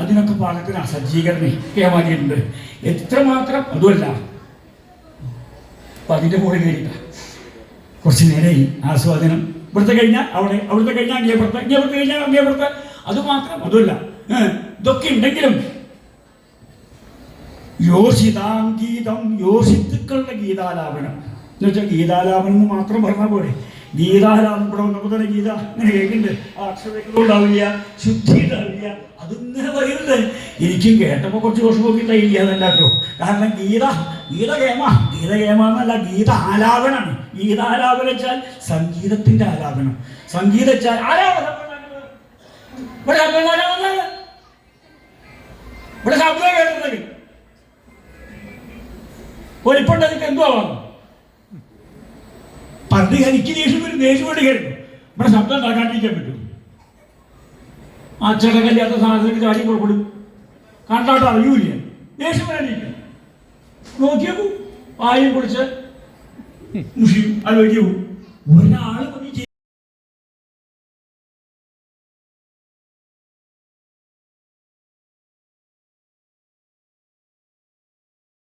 അതിനൊക്കെ പാകത്തിന് സജ്ജീകരണം കേമാനിയുണ്ട്. എത്രമാത്രം അതുമല്ല. അപ്പം അതിൻ്റെ കൂടെ കയറിയിട്ട കുറച്ച് നേരമായി ആസ്വാദനം. ഇവിടുത്തെ കഴിഞ്ഞാൽ അവിടെ, അവിടുത്തെ കഴിഞ്ഞാൽ അങ്ങേപ്പുറത്ത്, ഇങ്ങേപ്പുറത്ത് കഴിഞ്ഞാൽ അങ്ങേപ്പുറത്ത്. അതുമാത്രം അതുമല്ല. ഇതൊക്കെ ഉണ്ടെങ്കിലും യോഷിതാംഗീതം, യോഷിത്തുക്കളുടെ ഗീതാലാപനം എന്ന് വെച്ചാൽ ഗീതാലാപനം എന്ന് മാത്രം പറഞ്ഞാൽ പോലെ ഗീതാലാപനം ഇവിടെ വന്നപ്പോൾ തന്നെ ഗീത ഇങ്ങനെ കേൾക്കുന്നുണ്ട്. ആ അക്ഷരങ്ങളും ഉണ്ടാവില്ല, ശുദ്ധി ഉണ്ടാവില്ല, അതിങ്ങനെ പറയുന്നത് എനിക്കും കേട്ടപ്പോൾ കുറച്ച് ദിവസം നോക്കിയിട്ടില്ല എന്നല്ലോ. കാരണം ഗീത കേമ എന്നല്ല, ഗീത ആലാപനാണ്. ഗീതാലാപനം വെച്ചാൽ സംഗീതത്തിന്റെ ആലാപനം. സംഗീതം വെച്ചാൽ ആലാപനം. ഇവിടെ ശബ്ദം കേൾക്കുന്നത് ഒരിപ്പണ്ട് എനിക്ക് എന്തുവാ പണ്ട് എനിക്ക് ദേഷ്യം കൊണ്ട് കേൾക്കും. ഇവിടെ ശബ്ദം ഉണ്ടാക്കാണ്ടിരിക്കാൻ പറ്റും. ആ ചെടകല്ലാത്ത സാധനത്തിന് ചാടി കൊടുക്കും. കണ്ടാട്ട് അറിയൂല, ദേഷ്യം വേണ്ടിയിരിക്കും. നോക്കിയേക്കൂ, വായും കുടിച്ച് മുഷിയും, അത് വലിയ ഒരാൾ